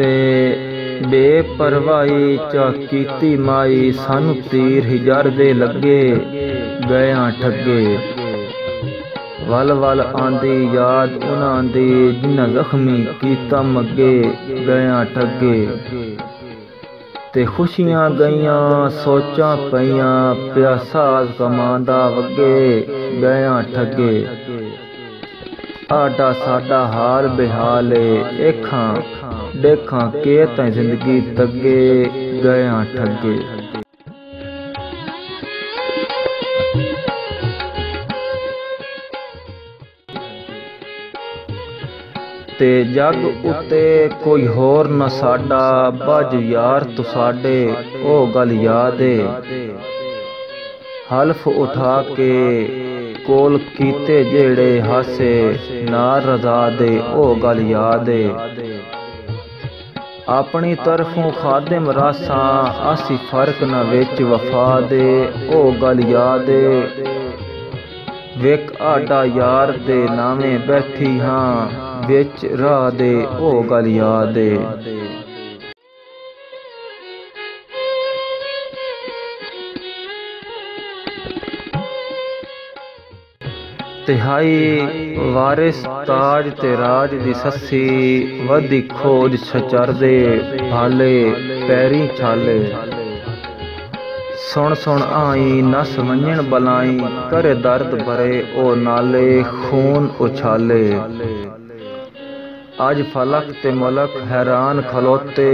ते बेपरवाही चा कीती माई, सानू तीर हिजर दे लगे गया ठगे। वल वल आंदी याद उन्हां दी, जिन्हां जख्मी कीता मगे गया ठगे। ते खुशियां गईयां सोचां पईयां, प्यासा कमांदा वगे गया ठगे। आडा साडा हाल बेहाल है, एखां देखा के तैं जिंदगी तगे गया ठगे। ते जग उते कोई होर न साडा, बज यार तू साडे ओ गल याद है। हल्फ उठा के कोल कीते जेड़े हासे, नार रजा दे ओ गल याद है। अपनी तरफों खादिम रासां, आसी फर्क न विच वफा दे ओ गल याद है। विक आडा यार दे नावे बैठी हां, विच राह दे ओ गल याद है। तिहाई वारिस ताज ते राज दी सस्सी, वदी खोज छचर दे भाले पैरी छाले। सुन सुन आई नस वंजन बलाई, करे दर्द भरे ओ नाले खून उछाले। अज फलक ते मलक हैरान खलोते,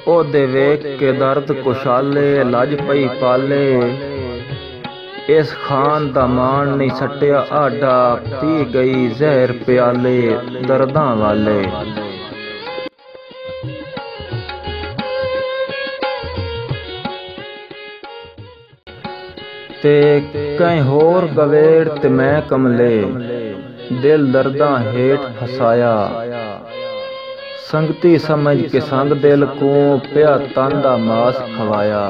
ओ दे वेख के दर्द कुशाले लज पई पाले। इस खान दा मान नहीं सटिया आडा, पी गई जहर प्याले दर्दां वाले। ते कहीं होर गवेड़ ते मैं कमले, दिल दर्दां हेठ फसाया। संगती समझ के संग दिल को पिया तन दा मास खवाया।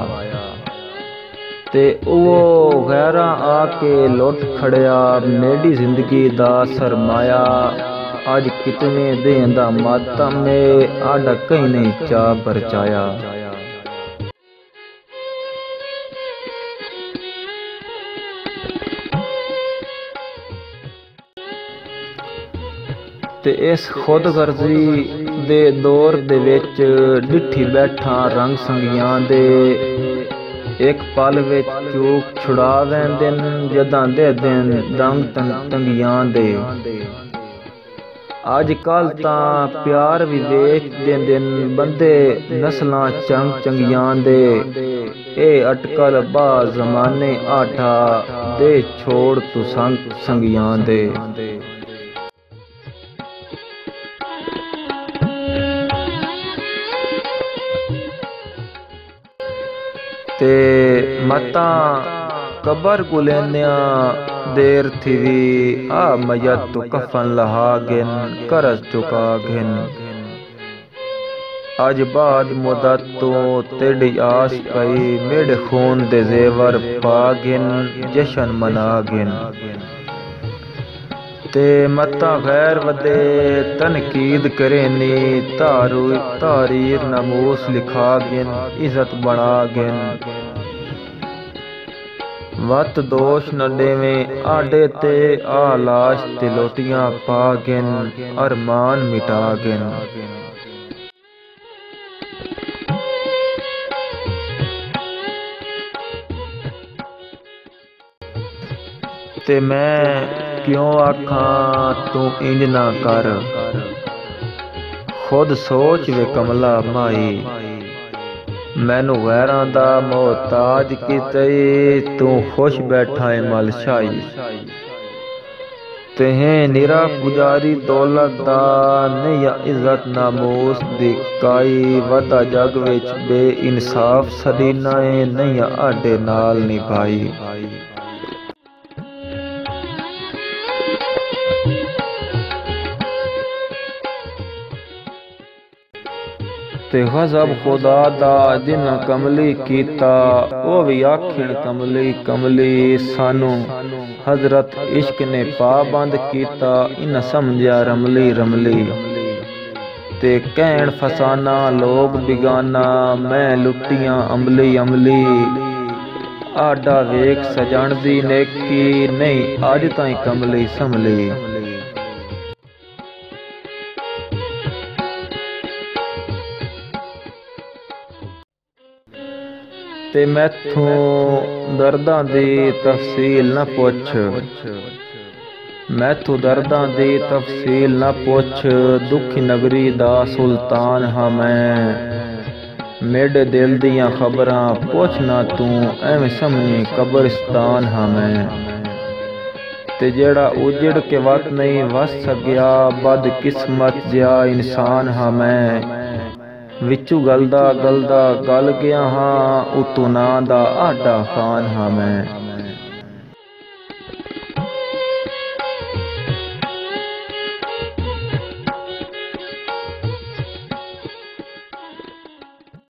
ते वो गैरा आके लुट खड़िया, मेरी जिंदगी दा सरमाया। अज कितने दें दा मातम में, आडा कहीं नहीं चा परचाया। ते इस खुद गर्जी दे दौर दे विच डिठी बैठा रंग संगियां दे। एक पल विच चूक छुड़ा वैंदे जदां दे दिन दंग तंगियां दे। अज कल तां प्यार भी वेच देंदे बंदे, नस्लां चंग चंगियां दे। ए अटकल बा जमाने आठा, दे छोड़ तू संग संगियां दे। ते मता कबर गुलेन्या देर थी, आ मयत तू कफन लहा गिन करज चुका घिन। अज बाद मुदत तो तेरी आस पई, मेरे खून दे जेवर पा गिन जशन मना गिन। ते मता गैर वदे तनकीद करेनी, तारीर नमूस लिखा गिन इज्जत बना गिन। वत दोष न देवें आडे ते, आ लाश ते लोटियां पा गिन अरमान मिटा गिन। ते मैं क्यों आखां तू इंज ना कर, खुद सोच वे कमला माई। मैनू गैरां दा मोहताज कीते, तू खुश बैठा है मलशाई। तेहें निरा पुजारी दौलत दा, नहीं इज्जत नामूस दी काई। वदा जग विच बे इंसाफ सदीना है, नहीं आडे नाल निभाई। ते गज़ब खुदा दा जिन्ना कमली कीता, वो भी आखिण कमली कमली। सानू हजरत इश्क ने पाबंद कीता, इन्ना समझिया रमली रमली। ते कहण फसाना लोग बिगाना, मैं लुटियां अमली अमली। आडा वेख सजण दी नेकी, नहीं अज ताईं कमली संभली। ते मैथों दर्दां दी तफसील न पुछ, मैथों दर्दां दी तफसील न पुछ। दुखी नगरी दा सुल्तान हाँ मैं, मेरे दिल दियां खबरां पुछ ना तू, एवें समझी कब्रिस्तान हाँ मैं। ते जेड़ा उजड़ के वत नहीं वस सकिया, बदकिस्मत जिहा इंसान हाँ मैं। विचू गलदा गलदा गल गया हाँ, उतों नां दा आडा खान हाँ मैं।